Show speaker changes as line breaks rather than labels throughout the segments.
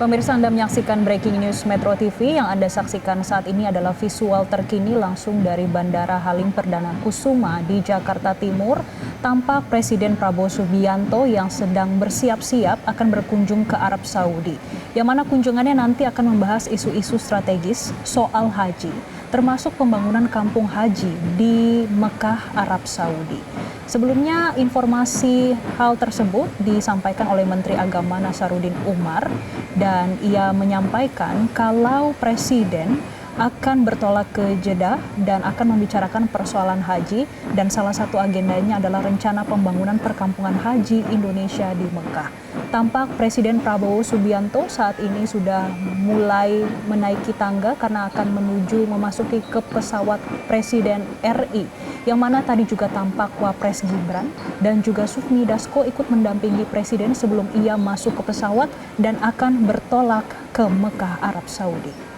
Pemirsa, Anda menyaksikan Breaking News Metro TV. Yang Anda saksikan saat ini adalah visual terkini langsung dari Bandara Halim Perdana Kusuma di Jakarta Timur. Tampak Presiden Prabowo Subianto yang sedang bersiap-siap akan berkunjung ke Arab Saudi. Yang mana kunjungannya nanti akan membahas isu-isu strategis soal haji, termasuk pembangunan kampung haji di Mekah, Arab Saudi. Sebelumnya informasi hal tersebut disampaikan oleh Menteri Agama Nasaruddin Umar dan ia menyampaikan kalau Presiden akan bertolak ke Jeddah dan akan membicarakan persoalan haji dan salah satu agendanya adalah rencana pembangunan perkampungan haji Indonesia di Mekah. Tampak Presiden Prabowo Subianto saat ini sudah mulai menaiki tangga karena akan menuju memasuki ke pesawat Presiden RI, yang mana tadi juga tampak Wapres Gibran dan juga Sufmi Dasko ikut mendampingi Presiden sebelum ia masuk ke pesawat dan akan bertolak ke Mekah, Arab Saudi.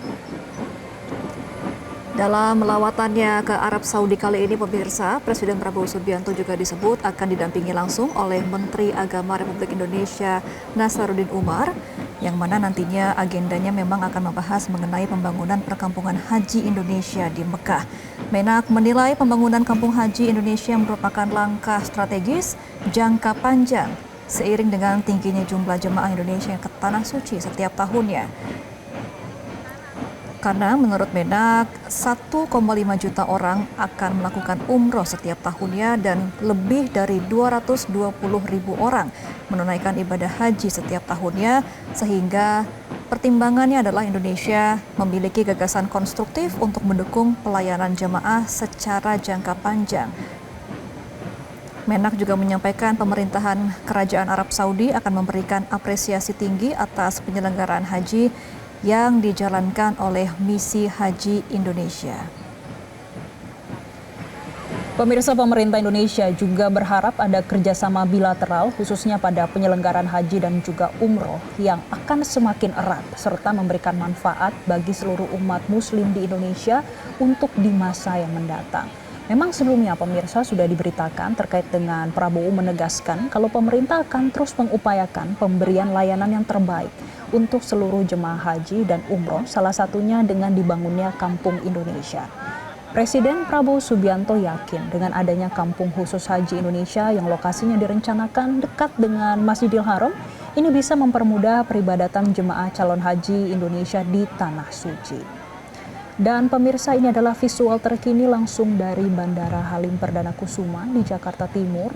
Dalam lawatannya ke Arab Saudi kali ini, pemirsa, Presiden Prabowo Subianto juga disebut akan didampingi langsung oleh Menteri Agama Republik Indonesia Nasaruddin Umar, yang mana nantinya agendanya memang akan membahas mengenai pembangunan perkampungan haji Indonesia di Mekah. Menak menilai pembangunan kampung haji Indonesia merupakan langkah strategis jangka panjang seiring dengan tingginya jumlah jemaah Indonesia yang ke Tanah Suci setiap tahunnya. Karena menurut Menak, 1,5 juta orang akan melakukan umroh setiap tahunnya dan lebih dari 220.000 orang menunaikan ibadah haji setiap tahunnya, sehingga pertimbangannya adalah Indonesia memiliki gagasan konstruktif untuk mendukung pelayanan jemaah secara jangka panjang. Menak juga menyampaikan pemerintahan Kerajaan Arab Saudi akan memberikan apresiasi tinggi atas penyelenggaraan haji yang dijalankan oleh Misi Haji Indonesia.
Pemirsa, pemerintah Indonesia juga berharap ada kerjasama bilateral khususnya pada penyelenggaraan haji dan juga umroh yang akan semakin erat serta memberikan manfaat bagi seluruh umat muslim di Indonesia untuk di masa yang mendatang. Memang sebelumnya pemirsa sudah diberitakan terkait dengan Prabowo menegaskan kalau pemerintah akan terus mengupayakan pemberian layanan yang terbaik untuk seluruh jemaah haji dan umroh, salah satunya dengan dibangunnya Kampung Indonesia. Presiden Prabowo Subianto yakin dengan adanya Kampung Khusus Haji Indonesia yang lokasinya direncanakan dekat dengan Masjidil Haram, ini bisa mempermudah peribadatan jemaah calon haji Indonesia di Tanah Suci. Dan pemirsa, ini adalah visual terkini langsung dari Bandara Halim Perdana Kusuma di Jakarta Timur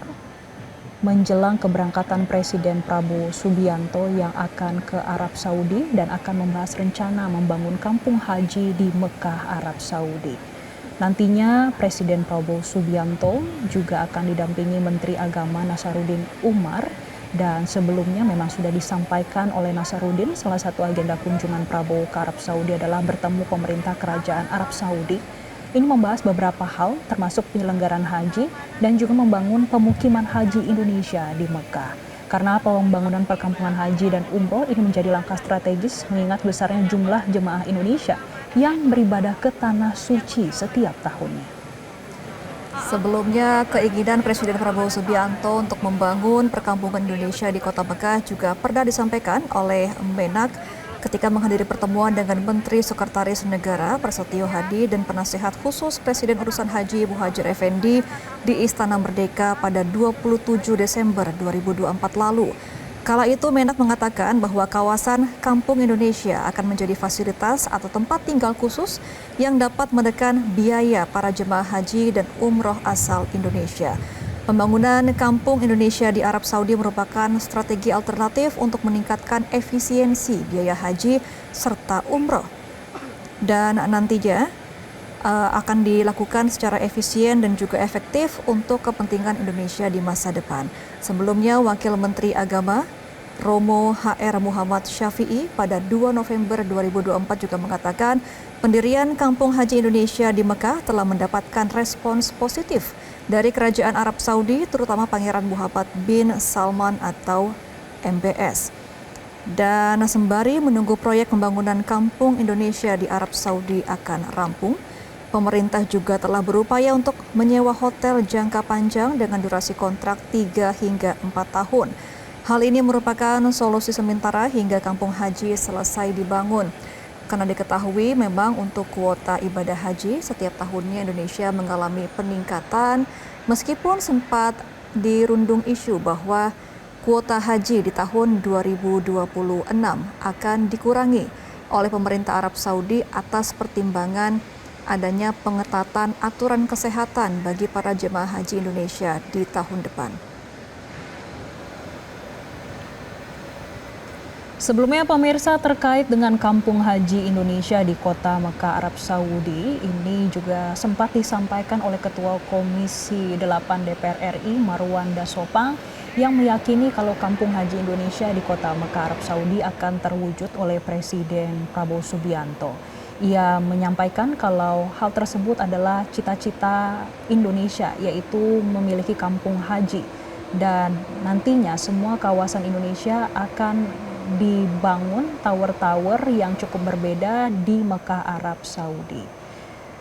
menjelang keberangkatan Presiden Prabowo Subianto yang akan ke Arab Saudi dan akan membahas rencana membangun kampung haji di Mekah, Arab Saudi. Nantinya Presiden Prabowo Subianto juga akan didampingi Menteri Agama Nasaruddin Umar. Dan sebelumnya memang sudah disampaikan oleh Nasaruddin, salah satu agenda kunjungan Prabowo ke Arab Saudi adalah bertemu pemerintah Kerajaan Arab Saudi. Ini membahas beberapa hal termasuk penyelenggaraan haji dan juga membangun pemukiman haji Indonesia di Mekah. Karena pembangunan perkampungan haji dan umroh ini menjadi langkah strategis mengingat besarnya jumlah jemaah Indonesia yang beribadah ke Tanah Suci setiap tahunnya.
Sebelumnya, keinginan Presiden Prabowo Subianto untuk membangun perkampungan Indonesia di Kota Mekah juga pernah disampaikan oleh Menak ketika menghadiri pertemuan dengan Menteri Sekretaris Negara Prasetyo Hadi dan Penasehat Khusus Presiden Urusan Haji Muhadjir Effendi di Istana Merdeka pada 27 Desember 2024 lalu. Kala itu Menak mengatakan bahwa kawasan Kampung Indonesia akan menjadi fasilitas atau tempat tinggal khusus yang dapat menekan biaya para jemaah haji dan umroh asal Indonesia. Pembangunan Kampung Indonesia di Arab Saudi merupakan strategi alternatif untuk meningkatkan efisiensi biaya haji serta umroh. Dan nantinya akan dilakukan secara efisien dan juga efektif untuk kepentingan Indonesia di masa depan. Sebelumnya, Wakil Menteri Agama Romo HR Muhammad Syafi'i pada 2 November 2024 juga mengatakan pendirian Kampung Haji Indonesia di Mekah telah mendapatkan respons positif dari Kerajaan Arab Saudi, terutama Pangeran Muhammad bin Salman atau MBS. Dan sembari menunggu proyek pembangunan Kampung Indonesia di Arab Saudi akan rampung, pemerintah juga telah berupaya untuk menyewa hotel jangka panjang dengan durasi kontrak 3 hingga 4 tahun. Hal ini merupakan solusi sementara hingga kampung haji selesai dibangun. Karena diketahui memang untuk kuota ibadah haji setiap tahunnya Indonesia mengalami peningkatan meskipun sempat dirundung isu bahwa kuota haji di tahun 2026 akan dikurangi oleh pemerintah Arab Saudi atas pertimbangan adanya pengetatan aturan kesehatan bagi para jemaah haji Indonesia di tahun depan.
Sebelumnya pemirsa, terkait dengan kampung haji Indonesia di kota Mekah, Arab Saudi, ini juga sempat disampaikan oleh Ketua Komisi 8 DPR RI Marwan Dasopang yang meyakini kalau kampung haji Indonesia di kota Mekah, Arab Saudi akan terwujud oleh Presiden Prabowo Subianto. Ia menyampaikan kalau hal tersebut adalah cita-cita Indonesia, yaitu memiliki kampung haji. Dan nantinya semua kawasan Indonesia akan dibangun tower-tower yang cukup berbeda di Mekah, Arab Saudi.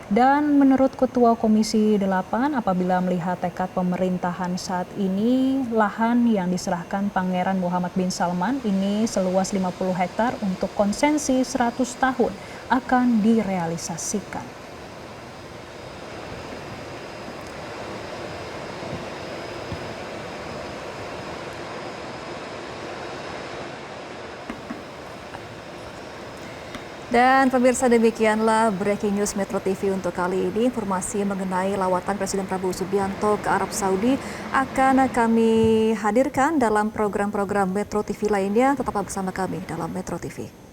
Dan menurut Ketua Komisi 8, apabila melihat tekad pemerintahan saat ini, lahan yang diserahkan Pangeran Muhammad bin Salman ini seluas 50 hektar untuk konsensi 100 tahun akan direalisasikan.
Dan pemirsa, demikianlah Breaking News Metro TV untuk kali ini. Informasi mengenai lawatan Presiden Prabowo Subianto ke Arab Saudi akan kami hadirkan dalam program-program Metro TV lainnya. Tetaplah bersama kami dalam Metro TV.